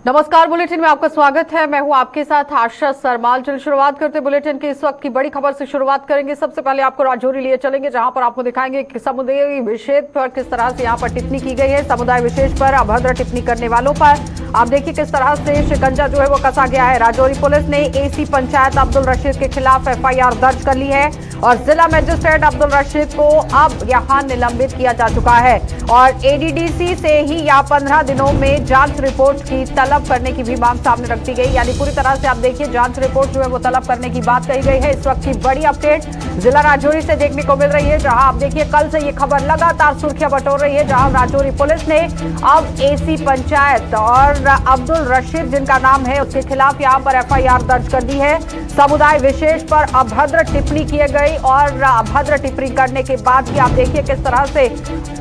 नमस्कार, बुलेटिन में आपका स्वागत है। मैं हूं आपके साथ आशा सरमाल। चलिए शुरुआत करते बुलेटिन की इस वक्त की बड़ी खबर से शुरुआत करेंगे। सबसे पहले आपको राजौरी लिए चलेंगे, जहां पर आपको दिखाएंगे कि समुदाय विशेष पर किस तरह से यहां पर टिप्पणी की गई है। समुदाय विशेष पर अभद्र टिप्पणी करने वालों पर आप देखिए किस तरह से शिकंजा जो है वो कसा गया है। राजौरी पुलिस ने एसी पंचायत अब्दुल रशीद के खिलाफ एफआईआर दर्ज कर ली है और जिला मजिस्ट्रेट अब्दुल रशीद को अब यहां निलंबित किया जा चुका है और एडीडीसी से ही यहां 15 दिनों में जांच रिपोर्ट की तलब करने की भी मांग सामने रखी गई। यानी पूरी तरह से आप देखिए जांच रिपोर्ट जो है वो तलब करने की बात कही गई है। इस वक्त की बड़ी अपडेट जिला राजौरी से देखने को मिल रही है, जहां आप देखिए कल से ये खबर लगातार सुर्खियां बटोर रही है, जहां राजौरी पुलिस ने अब एसी पंचायत और अब्दुल रशीद जिनका नाम है उसके खिलाफ यहां पर एफआईआर दर्ज कर दी है। समुदाय विशेष पर अभद्र टिप्पणी की गई और अभद्र टिप्पणी करने के बाद भी आप देखिए किस तरह से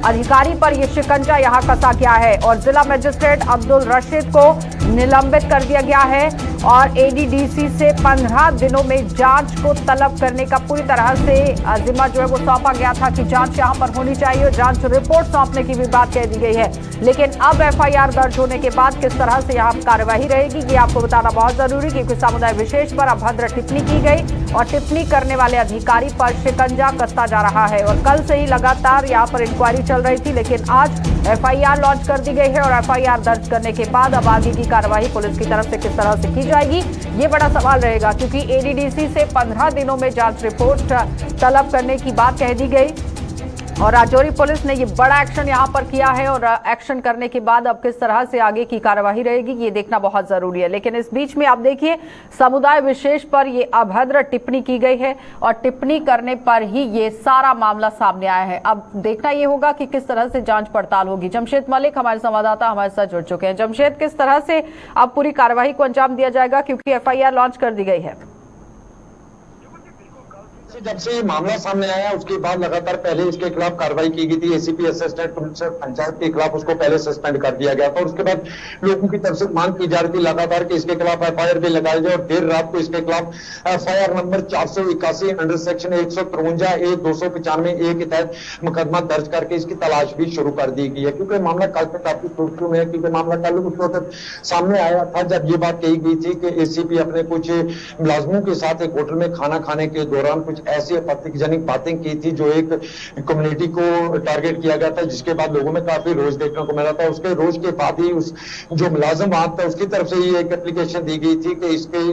अधिकारी पर यह शिकंजा यहां कसा गया है और जिला मजिस्ट्रेट अब्दुल रशीद को निलंबित कर दिया गया है और एडीडीसी से 15 दिनों में जांच को तलब करने का पूरी तरह से जिम्मा जो है वो सौंपा गया था कि जांच यहां पर होनी चाहिए और जांच रिपोर्ट सौंपने की भी बात कह दी गई है। लेकिन अब एफआईआर दर्ज होने के बाद किस तरह से यहां कार्यवाही रहेगी ये आपको बताना बहुत जरूरी, क्योंकि समुदाय विशेष पर अभद्र टिप्पणी की गई और टिप्पणी करने वाले अधिकारी पर शिकंजा कसता जा रहा है और कल से ही लगातार यहां पर इंक्वायरी चल रही थी, लेकिन आज एफआईआर लॉन्च कर दी गई है और एफआईआर दर्ज करने के बाद अब आगे की कार्यवाही पुलिस की तरफ से किस तरह से की जाएगी ये बड़ा सवाल रहेगा, क्योंकि एडीडीसी से 15 दिनों में जांच रिपोर्ट तलब करने की बात कह दी गई और राजौरी पुलिस ने ये बड़ा एक्शन यहां पर किया है और एक्शन करने के बाद अब किस तरह से आगे की कार्यवाही रहेगी ये देखना बहुत जरूरी है। लेकिन इस बीच में आप देखिए समुदाय विशेष पर ये अभद्र टिप्पणी की गई है और टिप्पणी करने पर ही ये सारा मामला सामने आया है। अब देखना ये होगा कि किस तरह से जांच पड़ताल होगी। जमशेद मलिक हमारे संवाददाता हमारे साथ जुड़ चुके हैं। जमशेद, किस तरह से अब पूरी कार्यवाही को अंजाम दिया जाएगा, क्योंकि एफआईआर लॉन्च कर दी गई है? जब से ये मामला सामने आया उसके बाद लगातार पहले इसके खिलाफ कार्रवाई की गई थी। एसीपी असिस्टेंट पंचायत के खिलाफ उसको पहले सस्पेंड कर दिया गया था और उसके बाद लोगों की तरफ से मांग की जा रही थी लगातार कि इसके खिलाफ एफआईआर भी लगाई जाए और देर रात को इसके खिलाफ FIR number 481 under section 153 A 295 A के तहत मुकदमा दर्ज करके इसकी तलाश भी शुरू कर दी गई है, क्योंकि मामला कल से काफी सुर्खियों में है। क्योंकि मामला कल उस वक्त सामने आया था जब ये बात कही गई थी कि एसीपी अपने कुछ मुलाजमों के साथ एक होटल में खाना खाने के दौरान कुछ ऐसी आपत्तिजनक बातें की थी जो एक कम्युनिटी को टारगेट किया गया था, जिसके बाद लोगों में काफी रोष देखने को मिला था। उसके रोष के बाद ही उस जो मुलाजिम वहां था उसकी तरफ से ही एक एप्लीकेशन दी गई थी कि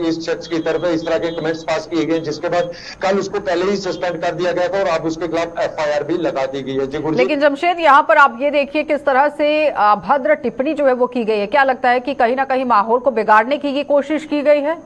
इस शख्स की तरफ इस तरह के कमेंट्स पास किए गए, जिसके बाद कल उसको पहले ही सस्पेंड कर दिया गया था और अब उसके खिलाफ एफआईआर भी लगा दी गई है। लेकिन जमशेद, यहाँ पर आप ये देखिए किस तरह से अभद्र टिप्पणी जो है वो की गई है। क्या लगता है कि कहीं ना कहीं माहौल को बिगाड़ने की ये कोशिश की गई है?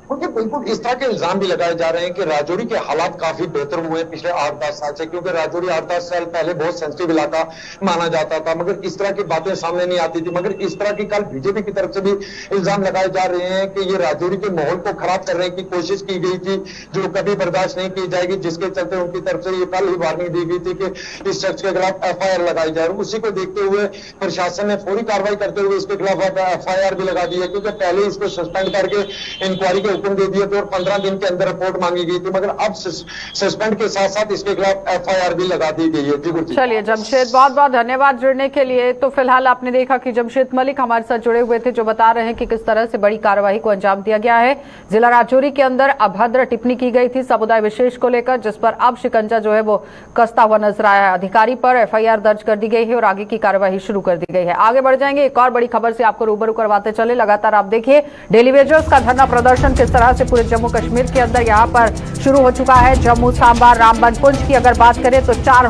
क्योंकि बिल्कुल इस तरह के इल्जाम भी लगाए जा रहे हैं कि राजौरी के हालात काफी बेहतर हुए हैं पिछले 8-10 साल से, क्योंकि राजौरी 8-10 साल पहले बहुत सेंसिटिव इलाका माना जाता था, मगर इस तरह की बातें सामने नहीं आती थी। मगर इस तरह की कल बीजेपी की तरफ से भी इल्जाम लगाए जा रहे हैं कि ये राजौरी के माहौल को खराब करने की कोशिश की गई थी जो कभी बर्दाश्त नहीं की जाएगी, जिसके चलते उनकी तरफ से ये कल ही वार्निंग दी गई थी कि इस शख्स के खिलाफ एफआईआर लगाई जाए। उसी को देखते हुए प्रशासन ने फौरी कार्रवाई करते हुए इसके खिलाफ एफआईआर भी लगा दी है, क्योंकि पहले इसको सस्पेंड करके इंक्वायरी के हुक्म दे दिए थे और 15 दिन के अंदर रिपोर्ट मांगी गई थी, मगर अब सस्पेंड के साथ साथ इसके खिलाफ एफआईआर भी लगा दी गई है। चलिए जमशेद, बहुत बहुत धन्यवाद जुड़ने के लिए। तो फिलहाल आपने देखा कि जमशेद मलिक हमारे साथ जुड़े हुए थे, जो बता रहे हैं कि किस तरह से बड़ी कार्यवाही को अंजाम दिया गया है। जिला राजौरी के अंदर अभद्र टिप्पणी की गई थी समुदाय विशेष को लेकर, जिस पर अब शिकंजा जो है वो कसता हुआ नजर आया है। अधिकारी पर एफआईआर दर्ज कर दी गई है और आगे की कार्यवाही शुरू कर दी गई है। आगे बढ़ जाएंगे, एक और बड़ी खबर से आपको रूबरू करवाते चले। लगातार आप देखिए डेली वेजर्स का धरना प्रदर्शन किस तरह से पूरे जम्मू कश्मीर के अंदर यहां पर शुरू हो चुका है। जम्मू, सांबा, रामबन, पुंछ की अगर बात करें तो 4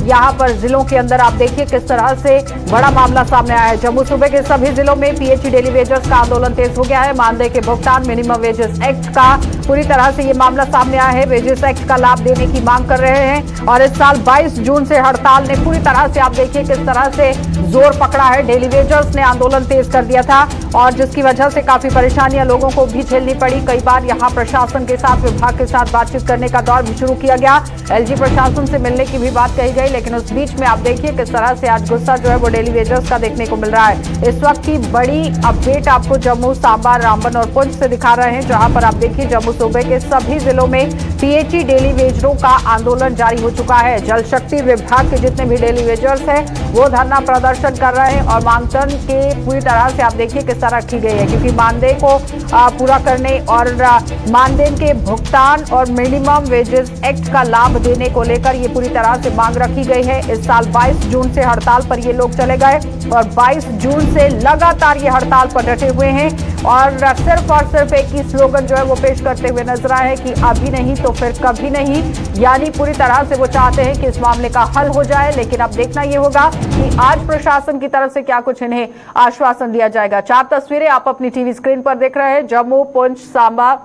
यहां पर जिलों के अंदर आप देखिए किस तरह से बड़ा मामला सामने आया है। जम्मू सूबे के सभी जिलों में पीएचई डेली वेजर्स का आंदोलन तेज हो गया है। मानदेय के भुगतान, मिनिमम वेजेस एक्ट का पूरी तरह से ये मामला सामने आया है। वेजेस एक्ट का लाभ देने की मांग कर रहे हैं और इस साल 22 जून से हड़ताल ने पूरी तरह से आप देखिए किस तरह से जोर पकड़ा है। डेली वेजर्स ने आंदोलन तेज कर दिया था और जिसकी वजह से काफी परेशानियां लोगों को भी झेलनी पड़ी। कई बार यहां प्रशासन के साथ, विभाग के साथ बातचीत करने का दौर भी शुरू किया गया। एलजी प्रशासन से मिलने की भी बात कही गई, लेकिन उस बीच में आप देखिए किस तरह से आज गुस्सा जो है वो डेली वेजर्स का देखने को मिल रहा है। इस वक्त की बड़ी अपडेट आपको जम्मू, सांबा, रामबन और पुंछ से दिखा रहे हैं, जहां पर आप देखिए जम्मू सूबे के सभी जिलों में पीएचई डेली वेजरों का आंदोलन जारी हो चुका है। जल शक्ति विभाग के जितने भी डेली वेजर्स हैं वो धरना प्रदर्शन कर रहे हैं और मानधन के पूरी तरह से आप देखिए किस तरह रखी गई है, क्योंकि मानदेय को पूरा करने और मानदेय के भुगतान और मिनिमम वेजेस एक्ट का लाभ देने को लेकर ये पूरी तरह से मांग रखी गई है। इस साल 22 जून से हड़ताल पर ये लोग चले गए और 22 जून से लगातार ये हड़ताल पर डटे हुए हैं और सिर्फ एक ही स्लोगन जो है वो पेश करते हुए नजर आए हैं कि अभी नहीं तो फिर कभी नहीं, यानी पूरी तरह से वो चाहते हैं कि इस मामले का हल हो जाए। लेकिन अब देखना ये होगा कि आज प्रशासन की तरफ से क्या कुछ इन्हें आश्वासन दिया जाएगा। 4 तस्वीरें आप अपनी टीवी स्क्रीन पर देख रहे हैं, जम्मू, पुंछ, सांबा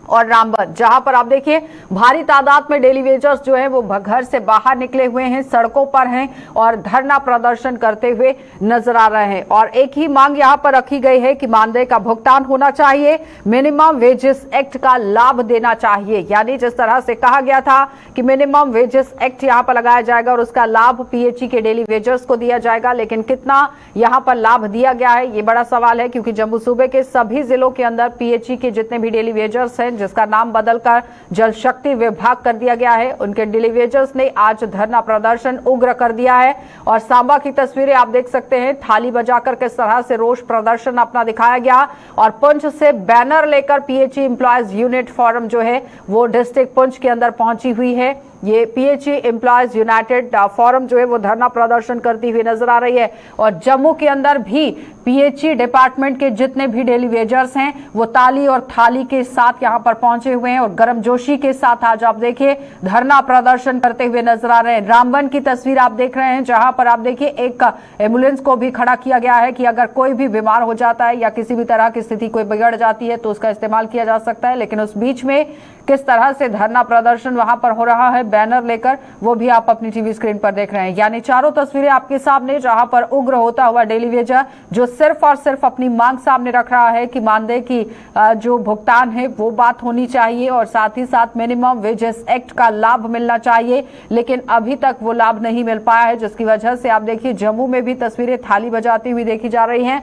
और रामबन, जहां पर आप देखिए भारी तादाद में डेली वेजर्स जो है वो घर से बाहर निकले हुए हैं, सड़कों पर हैं और धरना प्रदर्शन करते हुए नजर आ रहे हैं। और एक ही मांग यहां पर रखी गई है कि मानदेय का भुगतान होना चाहिए, मिनिमम वेजेस एक्ट का लाभ देना चाहिए, यानी जिस तरह से कहा गया था कि मिनिमम वेजेस एक्ट यहां पर लगाया जाएगा और उसका लाभ पीएचई के डेली वेजर्स को दिया जाएगा। लेकिन कितना यहां पर लाभ दिया गया है ये बड़ा सवाल है, क्योंकि जम्मू सूबे के सभी जिलों के अंदर पीएचई के जितने भी डेली वेजर्स हैं, जिसका नाम बदलकर जल शक्ति विभाग कर दिया गया है, उनके डेली वेजर्स ने आज धरना प्रदर्शन उग्र कर दिया है। और सांबा की तस्वीरें आप देख सकते हैं, थाली बजाकर किस तरह से रोष प्रदर्शन अपना दिखाया गया और पुंछ से बैनर लेकर पीएचई एम्प्लॉयज यूनिट फोरम जो है वो डिस्ट्रिक्ट पुंछ के अंदर पहुंची हुई है। ये पीएचई एम्प्लॉयज यूनाइटेड फोरम जो है वो धरना प्रदर्शन करती हुई नजर आ रही है। और जम्मू के अंदर भी पीएचई डिपार्टमेंट के जितने भी डेली वेजर्स हैं वो ताली और थाली के साथ यहां पर पहुंचे हुए हैं और गर्मजोशी के साथ आज आप देखिए धरना प्रदर्शन करते हुए नजर आ रहे हैं। रामबन की तस्वीर आप देख रहे हैं, जहां पर आप देखिए एक एम्बुलेंस को भी खड़ा किया गया है कि अगर कोई भी बीमार हो जाता है या किसी भी तरह की स्थिति कोई बिगड़ जाती है तो उसका इस्तेमाल किया जा सकता है। लेकिन उस बीच में किस तरह से धरना प्रदर्शन वहां पर हो रहा है बैनर लेकर, वो भी आप अपनी टीवी स्क्रीन पर देख रहे हैं। यानी चारों तस्वीरें आपके सामने, जहां पर उग्र होता हुआ डेली वेजर जो सिर्फ और सिर्फ अपनी मांग सामने रख रहा है कि मानदेय की जो भुगतान है वो बात होनी चाहिए और साथ ही साथ मिनिमम वेजेस एक्ट का लाभ मिलना चाहिए। लेकिन अभी तक वो लाभ नहीं मिल पाया है, जिसकी वजह से आप देखिए जम्मू में भी तस्वीरें थाली बजाती हुई देखी जा रही हैं।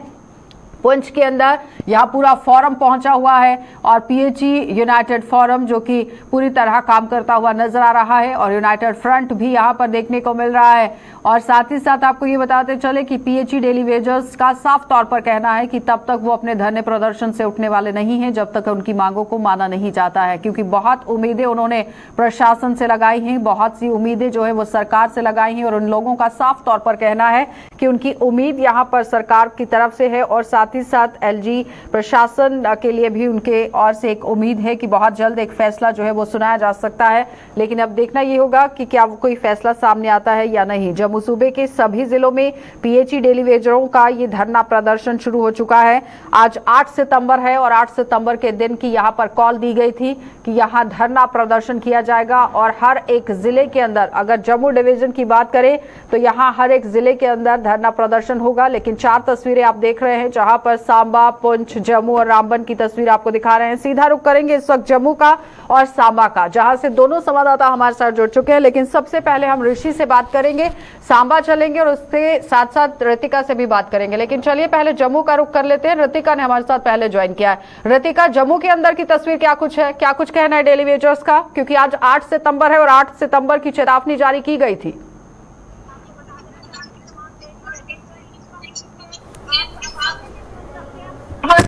पुंछ के अंदर यहां पूरा फोरम पहुंचा हुआ है और पीएचई यूनाइटेड फोरम जो कि पूरी तरह काम करता हुआ नजर आ रहा है और यूनाइटेड फ्रंट भी यहां पर देखने को मिल रहा है। और साथ ही साथ आपको ये बताते चले कि पीएचई डेली वेजर्स का साफ तौर पर कहना है कि तब तक वो अपने धरने प्रदर्शन से उठने वाले नहीं हैं जब तक उनकी मांगों को माना नहीं जाता है, क्योंकि बहुत उम्मीदें उन्होंने प्रशासन से लगाई हैं, बहुत सी उम्मीदें जो है वो सरकार से लगाई हैं और उन लोगों का साफ तौर पर कहना है कि उनकी उम्मीद यहां पर सरकार की तरफ से है और साथ ही साथ एलजी प्रशासन के लिए भी उनके और से एक उम्मीद है कि बहुत जल्द एक फैसला जो है वो सुनाया जा सकता है। लेकिन अब देखना ये होगा कि क्या कोई फैसला सामने आता है या नहीं। जम्मू सूबे के सभी जिलों में पीएचई डेली वेजरों का ये धरना प्रदर्शन शुरू हो चुका है। आज 8 सितंबर है और 8 सितंबर के दिन की यहां पर कॉल दी गई थी कि यहां धरना प्रदर्शन किया जाएगा और हर एक जिले के अंदर, अगर जम्मू डिवीजन की बात करें तो यहां हर एक जिले के अंदर धरना प्रदर्शन होगा। लेकिन 4 तस्वीरें आप देख रहे हैं, जहां पर सांबा, पुंछ, जम्मू और रामबन की तस्वीर आपको दिखा रहे हैं। सीधा रुख करेंगे इस वक्त जम्मू का और सांबा का, जहां से दोनों संवाददाता हमारे साथ जुड़ चुके हैं। लेकिन सबसे पहले हम ऋषि से बात करेंगे, सांबा चलेंगे और उसके साथ साथ रितिका से भी बात करेंगे। लेकिन चलिए पहले जम्मू का रुख कर लेते हैं। रितिका ने हमारे साथ पहले ज्वाइन किया है। रितिका, जम्मू के अंदर की तस्वीर क्या कुछ है, क्या कुछ कहना है डेली वेजर्स का, क्योंकि आज 8 सितंबर है और 8 सितंबर की चेतावनी जारी की गई थी।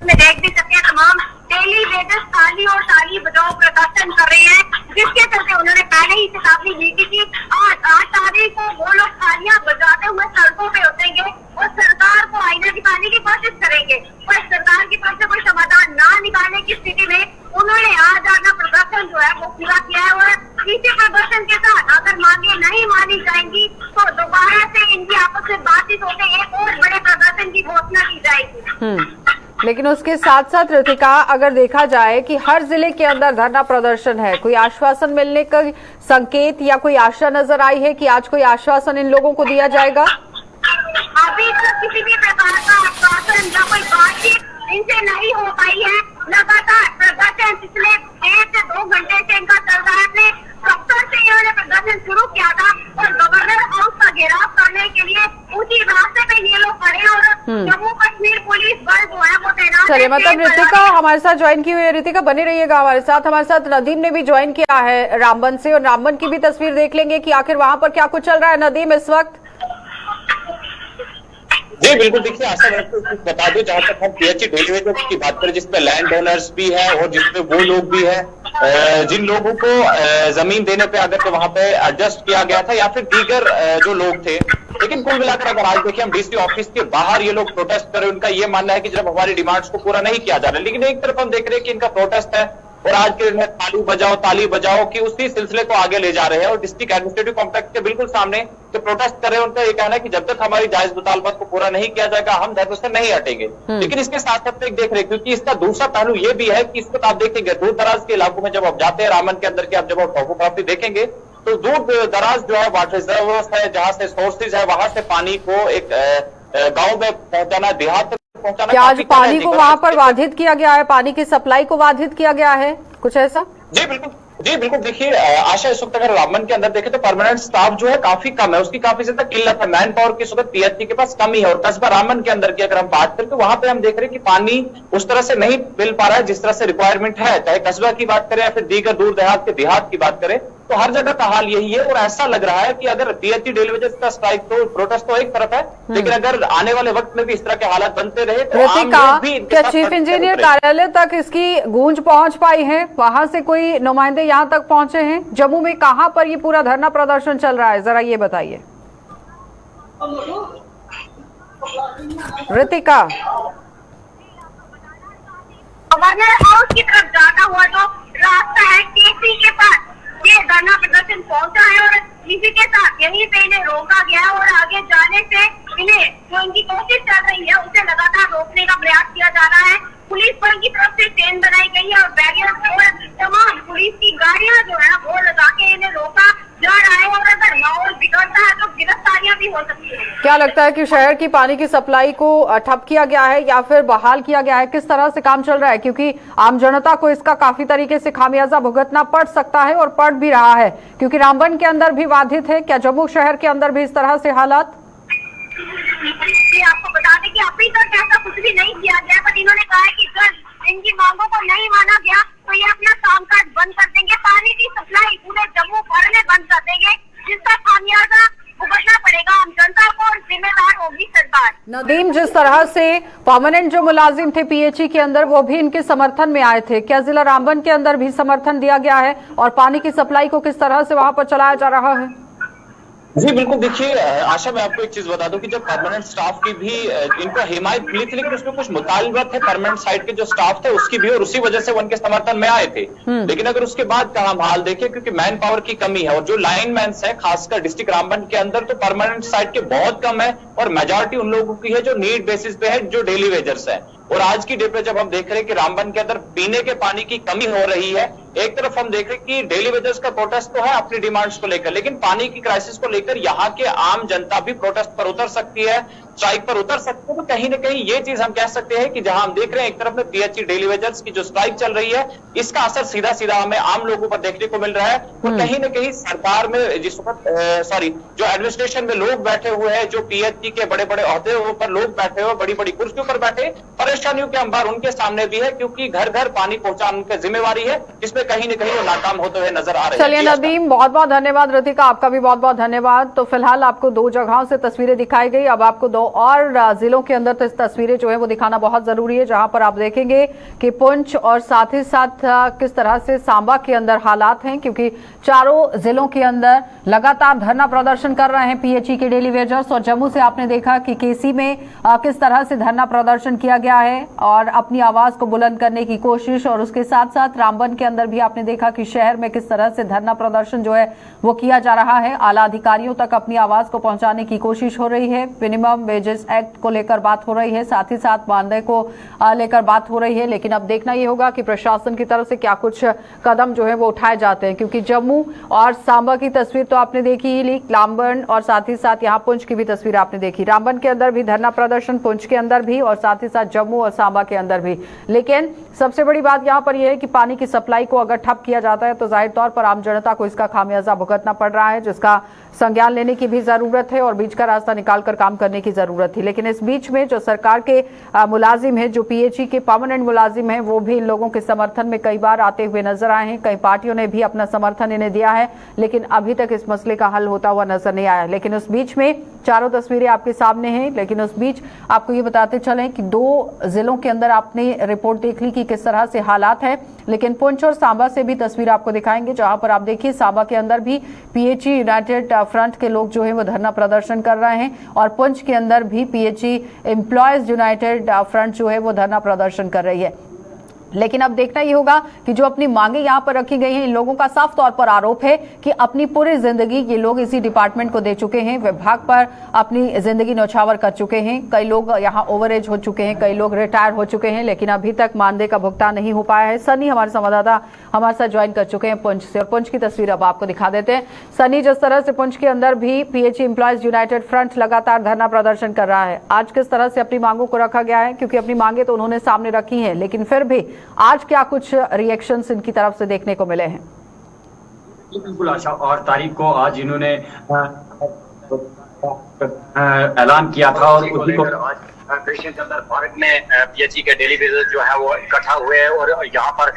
में देख भी सकते हैं तमाम डेली वेजर्स थाली और ताली बजाओ प्रदर्शन कर रहे हैं, जिसके चलते उन्होंने पहले ही चेतावनी दी थी कि 8 तारीख को वो लोग तालियां बजाते हुए सड़कों पे उतरेंगे और सरकार को आईना दिखाने की कोशिश करेंगे। पर सरकार की तरफ से कोई समाधान ना निकालने की स्थिति में उन्होंने आज अपना प्रदर्शन जो है वो पूरा किया है और इसी प्रदर्शन के साथ अगर मांगे नहीं मानी जाएंगी तो दोबारा से इनकी आपस में बातचीत होकर एक और बड़े प्रदर्शन की घोषणा की जाएगी। लेकिन उसके साथ साथ रितिका, अगर देखा जाए कि हर जिले के अंदर धरना प्रदर्शन है, कोई आश्वासन मिलने का संकेत या कोई आशा नजर आई है कि आज कोई आश्वासन इन लोगों को दिया जाएगा? अभी तक किसी भी प्रकार का आश्वासन या कोई बातचीत इनसे नहीं हो पाई है। लगातार प्रदर्शन पिछले 1 से 2 घंटे से इनका चल रहा है। अपने दफ्तर से इन्होंने प्रदर्शन शुरू किया था और गवर्नर हाउस का घेराव करने के लिए उसी रास्ते पे ये लोग खड़े और जम्मू कश्मीर पुलिस बल जो है वो तैनात। चलिए, मतलब रितिका हमारे साथ ज्वाइन की हुई है। रितिका बनी रहिएगा हमारे साथ नदीम ने भी ज्वाइन किया है रामबन से और रामबन की भी तस्वीर देख लेंगे कि आखिर वहां पर क्या कुछ चल रहा है। नदीम, इस वक्त जी बिल्कुल, देखिए आशा आपको कुछ बता दूं, जहां तक हम पीएचई डेली वेजेस की बात करें जिसमें लैंड ओनर्स भी है और जिसमें वो लोग भी है जिन लोगों को जमीन देने पे अगर तो वहां पे एडजस्ट किया गया था या फिर दीगर जो लोग थे। लेकिन कुल मिलाकर अगर आज देखिए हम डीसी ऑफिस के बाहर ये लोग प्रोटेस्ट कर रहे हैं, उनका ये मानना है कि जब हमारी डिमांड्स को पूरा नहीं किया जा रहा है। लेकिन एक तरफ हम देख रहे हैं कि इनका प्रोटेस्ट है और आज के दिन ताली बजाओ कि उसी सिलसिले को आगे ले जा रहे हैं और डिस्ट्रिक्ट एडमिनिस्ट्रेटिव कॉम्प्लेक्स के बिल्कुल सामने जो प्रोटेस्ट कर रहे हैं उनका ये कहना है कि जब तक हमारी जायज मुतालबात को पूरा नहीं किया जाएगा हम धरने से नहीं हटेंगे। लेकिन इसके साथ साथ देख रहे हैं क्योंकि इसका दूसरा पहलू ये भी है कि इसको आप देखेंगे दूर दराज के इलाकों में जब आप जाते हैं, रामबन के अंदर के आप जब आप टोपोग्राफी देखेंगे तो दूर दराज जो है वाटर रिजर्व है, जहां से सोर्सेज है, वहां से पानी को एक गांव में पहुंचाना, देहात तक पहुंचाना। क्या आज पानी को वहां पर बाधित किया गया है, पानी की सप्लाई को बाधित किया गया है, कुछ ऐसा? जी बिल्कुल देखिए आशा, इस वक्त अगर रामबन के अंदर देखें तो परमानेंट स्टाफ जो है काफी कम है, उसकी काफी ज्यादा किल्लत है, मैन पावर की इस वक्त पीएचई के पास कमी है। और कस्बा रामबन के अंदर की अगर हम बात करें तो वहां पे हम देख रहे हैं कि पानी उस तरह से नहीं मिल पा रहा है जिस तरह से रिक्वायरमेंट है, चाहे कस्बा की बात करें या फिर दीगर दूर देहात की बात करें, तो हर जगह का हाल यही है। और ऐसा लग रहा है कि अगर पीएचई डेली वेजेस का स्ट्राइक तो प्रोटेस्ट तो एक तरफ है, लेकिन अगर आने वाले वक्त में भी इस तरह के हालात बनते रहे तो आम लोग भी क्या चीफ इंजीनियर कार्यालय तक इसकी गूंज पहुंच पाई है? वहां से कोई नुमाइंदे यहां तक पहुंचे हैं? जम्मू में कहां पर ये पूरा धरना प्रदर्शन चल रहा है, जरा ये बताइए। ऋतिका, गवर्नर हाउस की तरफ जाता हुआ जो रास्ता है केसी के पास ये धरना प्रदर्शन पहुंचा है और इसी के साथ यहीं पे इन्हें रोका गया और आगे जाने से इन्हें जो इनकी कोशिश चल रही है उसे लगातार रोकने का प्रयास किया जा रहा है। पुलिस बल की तरफ से चेन बनाई गई है और बैरियर और तमाम पुलिस की गाड़ियां जो है वो लगा के इन्हें रोका जा रहा है और अगर माहौल बिगड़ता है तो गिरफ्तारियां भी हो सकती है। क्या लगता है कि शहर की पानी की सप्लाई को ठप किया गया है या फिर बहाल किया गया है? किस तरह से काम चल रहा है? क्योंकि आम जनता को इसका काफी तरीके से खामियाजा भुगतना पड़ सकता है और पड़ भी रहा है, क्योंकि रामबन के अंदर भी बाधित है। क्या जम्मू शहर के अंदर भी इस तरह से हालात? आपको बता दें कि अभी तक ऐसा कुछ भी नहीं किया गया, पर इन्होंने कहा है कि अगर इनकी मांगों को नहीं माना गया तो ये अपना कामकाज बंद कर देंगे, पानी की सप्लाई पूरे जम्मू भर में बंद कर देंगे, जिसका खामियाजा भुगतना पड़ेगा आम जनता को और जिम्मेदार होगी सरकार। नदीम, जिस तरह से परमानेंट जो मुलाजिम थे पीएचई के अंदर वो भी इनके समर्थन में आए थे, क्या जिला रामबन के अंदर भी समर्थन दिया गया है और पानी की सप्लाई को किस तरह से वहां पर चलाया जा रहा है? जी बिल्कुल, देखिए आशा, मैं आपको एक चीज बता दूं कि जब परमानेंट स्टाफ की भी इनको हिमायत मिली थी, लेकिन उसमें कुछ मुतालबत है परमानेंट साइड के जो स्टाफ थे उसकी भी, और उसी वजह से वो उनके समर्थन में आए थे। लेकिन अगर उसके बाद का हम हाल देखें, क्योंकि मैन पावर की कमी है और जो लाइन मैन है खासकर डिस्ट्रिक्ट रामबन के अंदर तो परमानेंट साइड के बहुत कम है और मेजोरिटी उन लोगों की है जो नीड बेसिस पे है, जो डेली वेजर्स है। और आज की डेट पे जब हम देख रहे हैं कि रामबन के अंदर पीने के पानी की कमी हो रही है, एक तरफ हम देख रहे हैं कि डेली वेजर्स का प्रोटेस्ट तो है अपनी डिमांड्स को लेकर, लेकिन पानी की क्राइसिस को लेकर यहाँ के आम जनता भी प्रोटेस्ट पर उतर सकती है, स्ट्राइक पर उतर सकते हैं। तो कहीं ना कहीं ये चीज हम कह सकते हैं कि जहां हम देख रहे हैं एक तरफ में पीएचई डेली वेजर्स की जो स्ट्राइक चल रही है, इसका असर सीधा सीधा हमें आम लोगों पर देखने को मिल रहा है। और कहीं ना कहीं सरकार में जिस वक्त जो एडमिनिस्ट्रेशन में लोग बैठे हुए हैं, जो पीएचई के बड़े बड़े ओहदे पर लोग बैठे हुए, बड़ी बड़ी कुर्सियों पर बैठे, परेशानियों के अंबार उनके सामने भी है, क्योंकि घर घर पानी पहुंचाना उनकी जिम्मेवारी है, जिसमें कहीं ना कहीं वो नाकाम होते हुए नजर आ रहे हैं। चलिए नदीम, बहुत बहुत धन्यवाद। ऋतिका, आपका भी बहुत बहुत धन्यवाद। तो फिलहाल आपको दो जगहों से तस्वीरें दिखाई गई, अब आपको दो और जिलों के अंदर तस्वीरें जो है वो दिखाना बहुत जरूरी है, जहां पर आप देखेंगे कि पुंछ और साथ ही साथ किस तरह से सांबा के अंदर हालात हैं, क्योंकि चारों जिलों के अंदर लगातार धरना प्रदर्शन कर रहे हैं पीएचई के डेली वेजर्स। और जम्मू से आपने देखा कि केसी में किस तरह से धरना प्रदर्शन किया गया है और अपनी आवाज को बुलंद करने की कोशिश, और उसके साथ साथ रामबन के अंदर भी आपने देखा कि शहर में किस तरह से धरना प्रदर्शन जो है वो किया जा रहा है। आला अधिकारियों तक अपनी आवाज को पहुंचाने की कोशिश हो रही है, मिनिमम वेजेस एक्ट को लेकर बात हो रही है, साथ ही साथ मानदेय को लेकर बात हो रही है। लेकिन अब देखना ये होगा कि प्रशासन की तरफ से क्या कुछ कदम जो है वो उठाए जाते हैं, क्योंकि जम्मू और सांबा की तस्वीर तो आपने देखी ही ली, रामबन और साथ ही साथ यहाँ पुंछ की भी तस्वीर आपने देखी। रामबन के अंदर भी धरना प्रदर्शन, पुंछ के अंदर भी और साथ ही साथ जम्मू और सांबा के अंदर भी। लेकिन सबसे बड़ी बात यहाँ पर यह है कि पानी की सप्लाई को अगर ठप किया जाता है तो जाहिर तौर पर आम जनता को इसका खामियाजा भुगतना पड़ रहा है, जिसका संज्ञान लेने की भी जरूरत है और बीच का रास्ता निकालकर काम करने की जरूरत थी। लेकिन इस बीच में जो सरकार के मुलाजिम हैं, जो पीएचई के परमानेंट मुलाजिम हैं, वो भी इन लोगों के समर्थन में कई बार आते हुए नजर आए हैं। कई पार्टियों ने भी अपना समर्थन इन्हें दिया है, लेकिन अभी तक इस मसले का हल होता हुआ नजर नहीं आया। लेकिन उस बीच में चारों तस्वीरें आपके सामने हैं। लेकिन उस बीच आपको ये बताते चलें कि 2 जिलों के अंदर आपने रिपोर्ट देख ली कि किस तरह से हालात है। लेकिन पुंछ और सांबा से भी तस्वीर आपको दिखाएंगे, जहां पर आप देखिए सांबा के अंदर भी पीएचई यूनाइटेड फ्रंट के लोग जो है वो धरना प्रदर्शन कर रहे हैं और पुंछ के अंदर भी पीएचई एम्प्लॉयज यूनाइटेड फ्रंट जो है वो धरना प्रदर्शन कर रही है। लेकिन अब देखना ये होगा कि जो अपनी मांगे यहाँ पर रखी गई हैं, इन लोगों का साफ तौर पर आरोप है कि अपनी पूरी जिंदगी ये लोग इसी डिपार्टमेंट को दे चुके हैं, विभाग पर अपनी जिंदगी न्यौछावर कर चुके हैं। कई लोग यहाँ ओवर एज हो चुके हैं, कई लोग रिटायर हो चुके हैं, लेकिन अभी तक मानदेय का भुगतान नहीं हो पाया है। सनी हमारे संवाददाता हमारे साथ ज्वाइन कर चुके हैं पुंछ से, और पुंछ की तस्वीर अब आपको दिखा देते हैं। सनी, जिस तरह से पुंछ के अंदर भी पीएचई एम्प्लॉयज यूनाइटेड फ्रंट लगातार धरना प्रदर्शन कर रहा है, आज किस तरह से अपनी मांगों को रखा गया है? क्योंकि अपनी मांगे तो उन्होंने सामने रखी है, लेकिन फिर भी आज क्या कुछ रिएक्शंस इनकी तरफ से देखने को मिले हैं? बिल्कुल आशा, और तारीख को आज इन्होंने ऐलान किया था और उसी को कृष्ण चंद्र पार्क में पीएचई के डेली बेसिस जो है वो इकट्ठा हुए हैं और यहाँ पर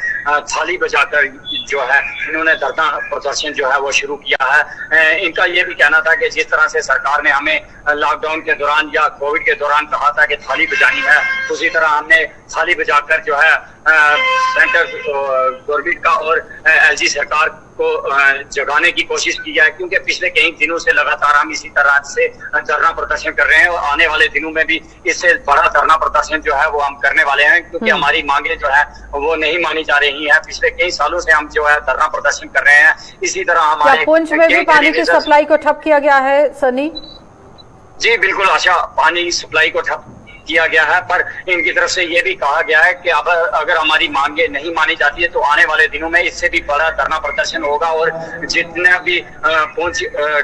थाली बजाकर जो है इन्होंने धरना प्रदर्शन जो है वो शुरू किया है। इनका ये भी कहना था कि जिस तरह से सरकार ने हमें लॉकडाउन के दौरान या कोविड के दौरान कहा था कि थाली बजानी है, उसी तरह हमने थाली बजाकर जो है सेंटर गवर्नमेंट का और एलजी सरकार को जगाने की कोशिश की है, क्योंकि पिछले कई दिनों से लगातार हम इसी तरह से धरना प्रदर्शन कर रहे हैं और आने वाले दिनों में भी इससे बड़ा धरना प्रदर्शन जो है वो हम करने वाले हैं, क्योंकि हमारी मांगे जो है वो नहीं मानी जा रही हैं। पिछले कई सालों से हम जो है धरना प्रदर्शन कर रहे हैं। इसी तरह हमारे पुंछ में भी पानी की सप्लाई को ठप किया गया है सनी? जी बिल्कुल आशा, पानी सप्लाई को ठप किया गया है, पर इनकी तरफ से ये भी कहा गया है कि अब अगर हमारी मांगे नहीं मानी जाती है तो आने वाले दिनों में इससे भी बड़ा धरना प्रदर्शन होगा और जितना भी पुंछ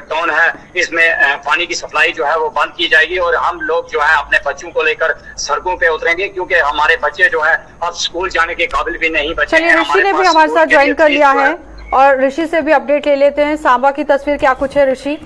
टाउन है इसमें पानी की सप्लाई जो है वो बंद की जाएगी और हम लोग जो है अपने बच्चों को लेकर सड़कों पे उतरेंगे, क्योंकि हमारे बच्चे जो है अब स्कूल जाने के काबिल भी नहीं बचे। चलिए, ऋषि ने भी हमारे साथ ज्वाइन कर लिया है और ऋषि से भी अपडेट ले लेते हैं। सांबा की तस्वीर क्या कुछ है ऋषि?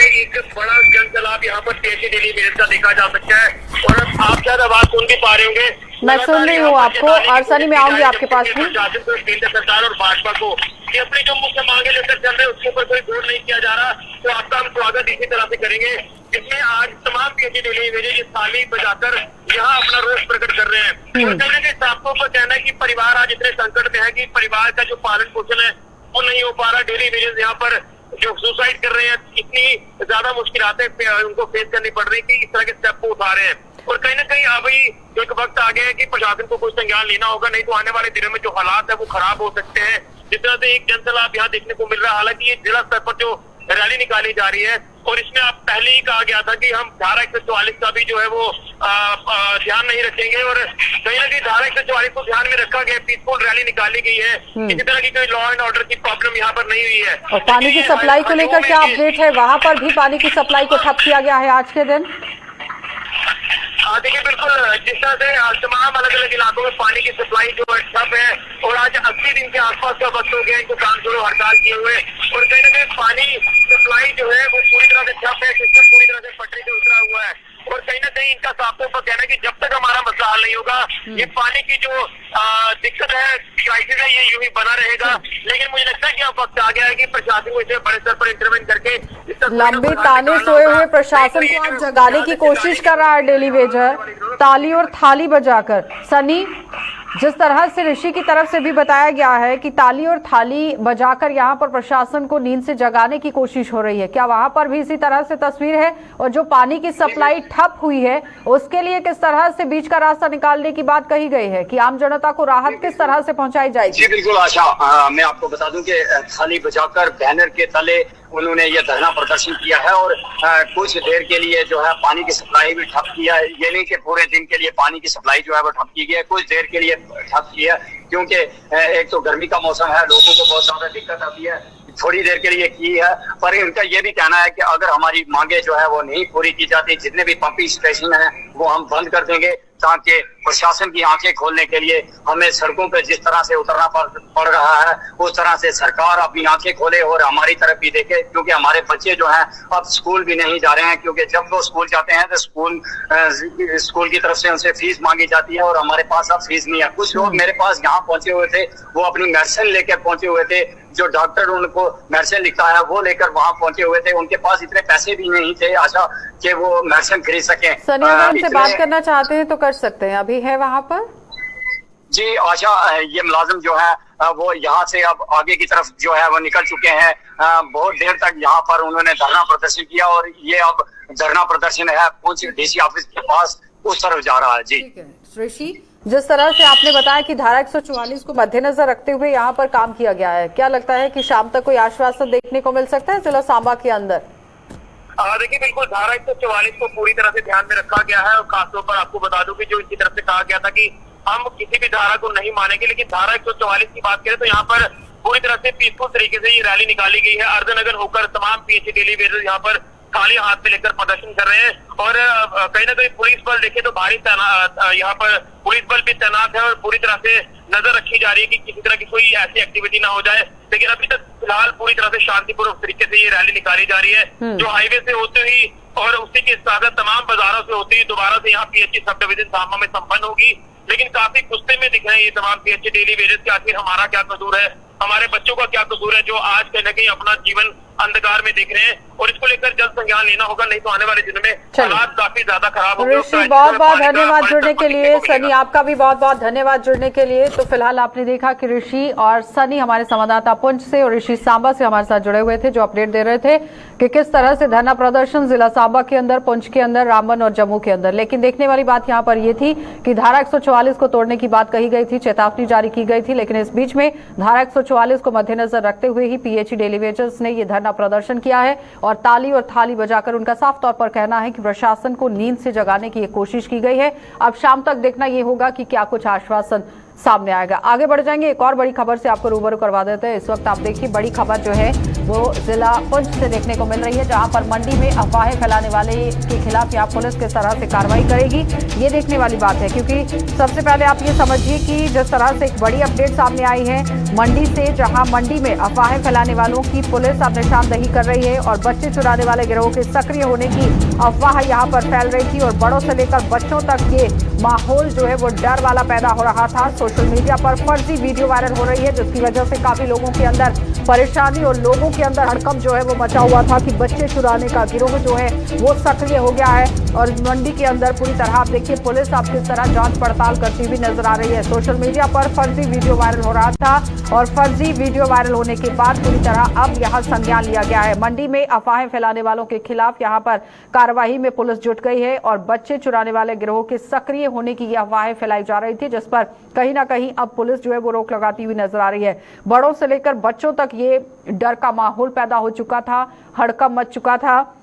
एक बड़ा जन सैलाब यहाँ पर पीएचई डेली बेसिस का देखा जा सकता है और आप शायद आवाज सुन भी पा रहे होंगे। मैं सुन रही हूँ आपको, और सनी मैं आऊंगी आपके पास भी। केंद्र सरकार और भाजपा को कि अपनी जो मुख्य मांगे लेकर चल रहे हैं उसके ऊपर कोई गौर नहीं किया जा रहा, तो आपका हम स्वागत इसी तरह से करेंगे, जिसमें आज तमाम पीएचई डेली बेसिस थाली बजाकर यहाँ अपना रोष प्रकट कर रहे हैं। और कहीं ना कहीं साफों पर कहना है कि परिवार आज इतने संकट में है कि परिवार का जो पालन पोषण है वो नहीं हो पा रहा। डेली बेसिस यहाँ पर जो सुसाइड कर रहे हैं, इतनी ज्यादा मुश्किलातें उनको फेस करनी पड़ रही है कि इस तरह के स्टेप उठा रहे हैं। और कहीं ना कहीं अभी एक वक्त आ गया है कि प्रशासन को कुछ संज्ञान लेना होगा, नहीं तो आने वाले दिनों में जो हालात है वो खराब हो सकते हैं। जिस तरह से एक जनसैलाब यहाँ देखने को मिल रहा है, हालांकि ये जिला स्तर पर जो रैली निकाली जा रही है और इसमें आप पहले ही कहा गया था कि हम धारा 144 का भी जो है वो ध्यान नहीं रखेंगे और कहीं ना कहीं धारा 144 को ध्यान में रखा गया, पीसफुल रैली निकाली गई है, किसी तरह की कोई लॉ एंड ऑर्डर की प्रॉब्लम यहाँ पर नहीं हुई है। और पानी की सप्लाई को लेकर क्या अपडेट है? वहां पर भी पानी की सप्लाई को ठप किया गया है आज के दिन? देखिए बिल्कुल, जिस तरह से तमाम अलग अलग इलाकों में पानी की सप्लाई जो है ठप है और आज 80 दिन के आसपास का वक्त हो गया इनको काम शुरू हड़ताल किए हुए, और कहीं ना कहीं पानी सप्लाई जो है वो पूरी तरह से ठप है, सिस्टम पूरी तरह से पटरी से उतरा हुआ है। और कहीं ना कहीं इनका साफों पर कहना है कि जब तक हमारा मसला हल नहीं होगा ये पानी की जो दिक्कत है, क्राइसिस है, ये यूं ही बना रहेगा। लेकिन मुझे लगता है कि अब वक्त आ गया है कि प्रशासन को इसे बड़े स्तर पर इंटरवेंट करके लंबे ताने सोए हुए प्रशासन को आज जगाने की कोशिश कर रहा है डेली वेजर, ताली और थाली बजाकर। सनी, जिस तरह से ऋषि की तरफ से भी बताया गया है कि ताली और थाली बजाकर यहाँ पर प्रशासन को नींद से जगाने की कोशिश हो रही है, क्या वहां पर भी इसी तरह से तस्वीर है? और जो पानी की सप्लाई ठप हुई है उसके लिए किस तरह से बीच का रास्ता निकालने की बात कही गई है कि आम जनता को राहत किस तरह से पहुंचाई जाएगी? जी बिल्कुल आशा, मैं आपको बता दूं कि थाली बजाकर बैनर के तले उन्होंने ये धरना प्रदर्शन किया है और कुछ देर के लिए जो है पानी की सप्लाई भी ठप किया है। ये नहीं कि पूरे दिन के लिए पानी की सप्लाई जो है वो ठप की गई है, कुछ देर के लिए ठप की है, क्योंकि एक तो गर्मी का मौसम है, लोगों को बहुत ज्यादा दिक्कत आती है। थोड़ी देर के लिए की है, पर इनका ये भी कहना है कि अगर हमारी मांगे जो है वो नहीं पूरी की जाती, जितने भी पंपिंग स्टेशन है वो हम बंद कर देंगे, ताकि प्रशासन की आंखें खोलने के लिए हमें सड़कों पे जिस तरह से उतरना पड़ रहा है उस तरह से सरकार अपनी आंखें खोले और हमारी तरफ भी देखे, क्योंकि हमारे बच्चे जो हैं अब स्कूल भी नहीं जा रहे हैं, क्योंकि जब वो स्कूल जाते हैं तो स्कूल की तरफ से उनसे फीस मांगी जाती है और हमारे पास अब फीस नहीं है। कुछ लोग मेरे पास यहाँ पहुंचे हुए थे, वो अपनी मेडिसिन लेकर पहुंचे हुए थे, जो डॉक्टर उनको मेडिसिन लिखता है वो लेकर वहां पहुंचे हुए थे, उनके पास इतने पैसे भी नहीं थे आशा कि वो मेडिसिन खरीद सकें। सनी, अगर उनसे बात करना चाहते हैं तो कर सकते हैं, अभी है वहां पर? जी आशा, ये मुलाजिम जो है वो यहाँ से अब आगे की तरफ जो है वो निकल चुके हैं। बहुत देर तक यहाँ पर उन्होंने धरना प्रदर्शन किया और ये अब धरना प्रदर्शन है पुंछ डीसी ऑफिस के पास उस तरफ जा रहा है। जी ठीक है ऋषि, जिस तरह से आपने बताया कि धारा 144 को मद्देनजर रखते हुए यहाँ पर काम किया गया है, क्या लगता है कि शाम तक कोई आश्वासन देखने को मिल सकता है जिला सांबा के अंदर? देखिए, बिल्कुल धारा 144 को पूरी तरह से ध्यान में रखा गया है और खासतौर पर आपको बता दूं कि जो इनकी तरफ से कहा गया था कि हम किसी भी धारा को नहीं मानेंगे, लेकिन धारा 144 की बात करें तो यहाँ पर पूरी तरह से पीसफुल तरीके से ये रैली निकाली गई है। अर्धनगर होकर तमाम पीएचई डेली वेजर्स यहाँ पर थाली हाथ में लेकर प्रदर्शन कर रहे हैं और कहीं ना कहीं पुलिस बल देखे तो भारी यहाँ पर पुलिस बल भी तैनात है और पूरी तरह से नजर रखी जा रही है कि किसी तरह की कोई ऐसी एक्टिविटी ना हो जाए। लेकिन अभी तक फिलहाल पूरी तरह से शांतिपूर्वक तरीके से ये रैली निकाली जा रही है, जो हाईवे से होते हुई और उसी के साथ तमाम बाजारों से होती हुई दोबारा से यहाँ पीएचई सब डिवीजन सांबा में संपन्न होगी। लेकिन काफी गुस्से में दिख रहे हैं ये तमाम पीएचई डेली वेजर्स के, आखिर हमारा क्या कसूर है, हमारे बच्चों का क्या कसूर है जो आज कहीं ना कहीं अपना जीवन अंधकार में देख रहे हैं, और इसको लेकर जल्द संज्ञान लेना होगा, नहीं तो आने वाले दिनों में हालात काफी ज्यादा खराब होंगे। ऋषि, बहुत बहुत धन्यवाद जुड़ने के लिए। सनी, आपका भी बहुत बहुत धन्यवाद जुड़ने के लिए। तो फिलहाल आपने देखा कि ऋषि और सनी हमारे संवाददाता पुंछ से और ऋषि सांबा से हमारे साथ जुड़े हुए थे, जो अपडेट दे रहे थे कि किस तरह से धरना प्रदर्शन जिला सांबा के अंदर, पुंछ के अंदर, रामबन और जम्मू के अंदर। लेकिन देखने वाली बात यहाँ पर यह थी कि धारा 144 को तोड़ने की बात कही गई थी, चेतावनी जारी की गई थी, लेकिन इस बीच में धारा 144 को मद्देनजर रखते हुए ही पीएचई डेली वेजर्स ने यह धरना प्रदर्शन किया है और ताली और थाली बजाकर उनका साफ तौर पर कहना है कि प्रशासन को नींद से जगाने की कोशिश की गई है। अब शाम तक देखना यह होगा कि क्या कुछ आश्वासन सामने आएगा। आगे बढ़ जाएंगे, एक और बड़ी खबर से आपको रूबरू करवा देते हैं। इस वक्त आप देखिए, बड़ी खबर जो है वो जिला पुंछ से देखने को मिल रही है, जहां पर मंडी में अफवाहें फैलाने वाले के खिलाफ यहाँ पुलिस किस तरह से कार्रवाई करेगी, ये देखने वाली बात है। क्योंकि सबसे पहले आप ये समझिए कि जिस तरह से एक बड़ी अपडेट सामने आई है मंडी से, जहां मंडी में अफवाहें फैलाने वालों की पुलिस अब निशानदेही कर रही है और बच्चे चुराने वाले गिरोह के सक्रिय होने की अफवाह यहाँ पर फैल रही थी और बड़ों से लेकर बच्चों तक ये माहौल जो है वो डर वाला पैदा हो रहा था। सोशल मीडिया पर फर्जी वीडियो वायरल हो रही है, जिसकी वजह से काफी लोगों के अंदर परेशानी और लोगों के अंदर हड़कंप जो है वो मचा हुआ था कि बच्चे चुराने का गिरोह जो है वो सक्रिय हो गया है। और मंडी के अंदर पूरी तरह आप देखिए पुलिस अब किस तरह जांच पड़ताल करती हुई नजर आ रही है। सोशल मीडिया पर फर्जी वीडियो वायरल हो रहा था और फर्जी वीडियो वायरल होने के बाद पूरी तरह अब यहाँ संज्ञान लिया गया है। मंडी में अफवाहें फैलाने वालों के खिलाफ यहाँ पर कार्रवाई में पुलिस जुट गई है और बच्चे चुराने वाले गिरोह के सक्रिय होने की अफवाहें फैलाई जा रही थी, जिस पर कहीं ना कहीं अब पुलिस जो है वो रोक लगाती हुई नजर आ रही है। बड़ों से लेकर बच्चों तक ये डर का माहौल पैदा हो चुका था, हड़कंप मच चुका था।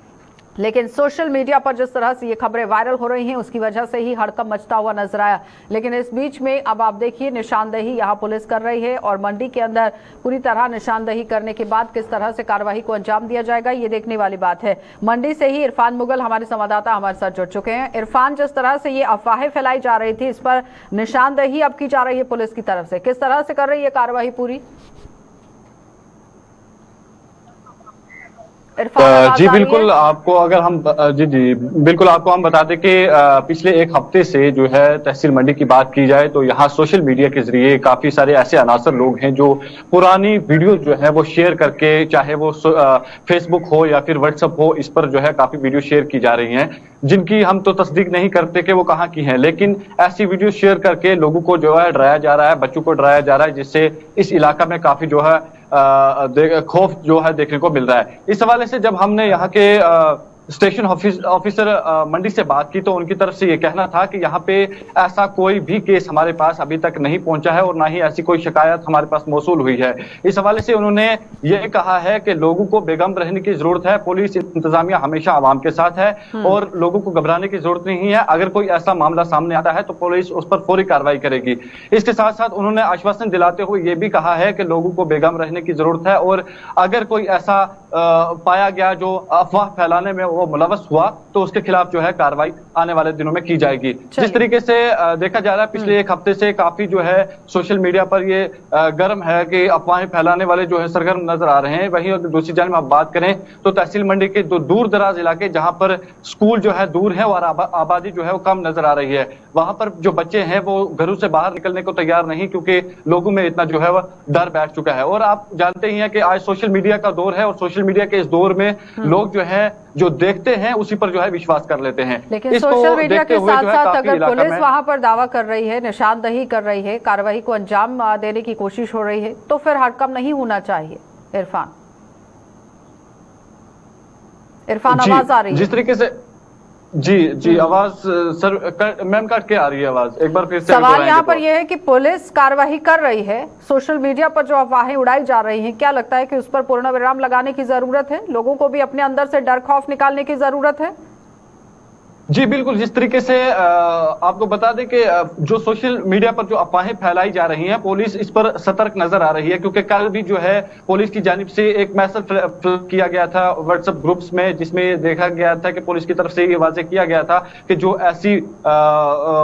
लेकिन सोशल मीडिया पर जिस तरह से ये खबरें वायरल हो रही हैं उसकी वजह से ही हड़कंप मचता हुआ नजर आया। लेकिन इस बीच में अब आप देखिए निशानदेही यहाँ पुलिस कर रही है और मंडी के अंदर पूरी तरह निशानदेही करने के बाद किस तरह से कार्यवाही को अंजाम दिया जाएगा ये देखने वाली बात है। मंडी से ही इरफान मुगल हमारे संवाददाता हमारे साथ जुड़ चुके हैं। इरफान, जिस तरह से ये अफवाहें फैलाई जा रही थी, इस पर निशानदेही अब की जा रही है पुलिस की तरफ से, किस तरह से कर रही है कार्यवाही पूरी? जी बिल्कुल, आपको अगर हम जी बिल्कुल आपको हम बता दें कि पिछले एक हफ्ते से जो है तहसील मंडी की बात की जाए तो यहाँ सोशल मीडिया के जरिए काफी सारे ऐसे अनासर लोग हैं जो पुरानी वीडियो जो है वो शेयर करके, चाहे वो फेसबुक हो या फिर व्हाट्सएप हो, इस पर जो है काफी वीडियो शेयर की जा रही हैं, जिनकी हम तो तस्दीक नहीं करते कि वो कहाँ की हैं, लेकिन ऐसी वीडियो शेयर करके लोगों को जो है डराया जा रहा है, बच्चों को डराया जा रहा है, जिससे इस इलाका में काफी जो है खौफ जो है देखने को मिल रहा है। इस हवाले से जब हमने यहाँ के स्टेशन ऑफिसर मंडी से बात की तो उनकी तरफ से ये कहना था कि यहाँ पे ऐसा कोई भी केस हमारे पास अभी तक नहीं पहुंचा है और ना ही ऐसी कोई शिकायत हमारे पास मौसूल हुई है। इस हवाले से उन्होंने ये कहा है कि लोगों को बेगम रहने की जरूरत है, पुलिस इंतजामिया हमेशा आवाम के साथ है और लोगों को घबराने की जरूरत नहीं है। अगर कोई ऐसा मामला सामने आता है तो पुलिस उस पर फौरी कार्रवाई करेगी। इसके साथ साथ उन्होंने आश्वासन दिलाते हुए ये भी कहा है कि लोगों को बेगम रहने की जरूरत है और अगर कोई ऐसा पाया गया जो अफवाह फैलाने में वो मुलव्वस हुआ तो उसके खिलाफ जो है कार्रवाई आने वाले दिनों में की जाएगी। जिस तरीके से देखा जा रहा है पिछले एक हफ्ते से काफी जो है सोशल मीडिया पर ये गर्म है कि अफवाहें फैलाने वाले जो है सरगर्म नजर आ रहे हैं। वहीं अगर दूसरी जानिब आप बात करें तो तहसील मंडी के जो दूर दराज इलाके जहां पर स्कूल जो है दूर है और आबादी जो है वो कम नजर आ रही है, वहां पर जो बच्चे हैं वो घरों से बाहर निकलने को तैयार नहीं, क्योंकि लोगों में इतना जो है वो डर बैठ चुका है। और आप जानते ही हैं कि आज सोशल मीडिया का दौर है और सोशल मीडिया के इस दौर में लोग जो है जो देखते हैं उसी पर जो है विश्वास कर लेते हैं। लेकिन सोशल मीडिया के साथ साथ अगर पुलिस वहां पर दावा कर रही है, निशानदही कर रही है, कार्रवाई को अंजाम देने की कोशिश हो रही है, तो फिर हड़कंप नहीं होना चाहिए। इरफान आवाज आ रही है? जिस तरीके से जी आवाज सर मैम काट के आ रही है आवाज, एक बार फिर से सवाल यहाँ पर यह है कि पुलिस कार्रवाई कर रही है, सोशल मीडिया पर जो अफवाहें उड़ाई जा रही हैं, क्या लगता है कि उस पर पूर्ण विराम लगाने की जरूरत है? लोगों को भी अपने अंदर से डर खौफ निकालने की जरूरत है। जी बिल्कुल, जिस तरीके से आपको बता दें कि जो सोशल मीडिया पर जो अफवाहें फैलाई जा रही हैं, पुलिस इस पर सतर्क नजर आ रही है, क्योंकि कल भी जो है पुलिस की जानिब से एक मैसेज किया गया था व्हाट्सएप ग्रुप्स में, जिसमें देखा गया था कि पुलिस की तरफ से ये वाजे किया गया था कि जो ऐसी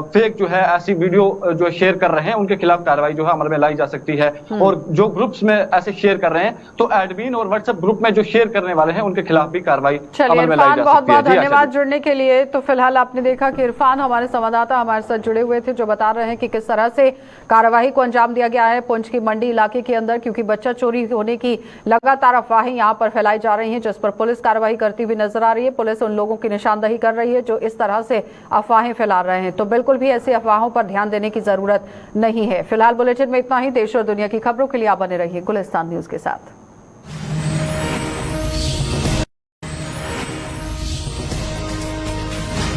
फेक जो है ऐसी वीडियो जो शेयर कर रहे हैं उनके खिलाफ कार्रवाई जो है अमल में लाई जा सकती है। और जो ग्रुप्स में ऐसे शेयर कर रहे हैं तो एडमिन और व्हाट्सएप ग्रुप में जो शेयर करने वाले हैं उनके खिलाफ भी कार्रवाई अमल में लाई जा सकती है। बहुत बहुत धन्यवाद जुड़ने के लिए। तो फिलहाल आपने देखा कि इरफान हमारे संवाददाता हमारे साथ जुड़े हुए थे, जो बता रहे हैं कि किस तरह से कार्रवाई को अंजाम दिया गया है पुंछ की मंडी इलाके के अंदर, क्योंकि बच्चा चोरी होने की लगातार अफवाहें यहां पर फैलाई जा रही हैं, जिस पर पुलिस कार्रवाई करती हुई नजर आ रही है। पुलिस उन लोगों की निशानदही कर रही है जो इस तरह से अफवाहें फैला रहे हैं, तो बिल्कुल भी ऐसी अफवाहों पर ध्यान देने की जरूरत नहीं है। फिलहाल बुलेटिन में इतना ही। देश और दुनिया की खबरों के लिए आप बने रहिए गुलिस्तान न्यूज के साथ।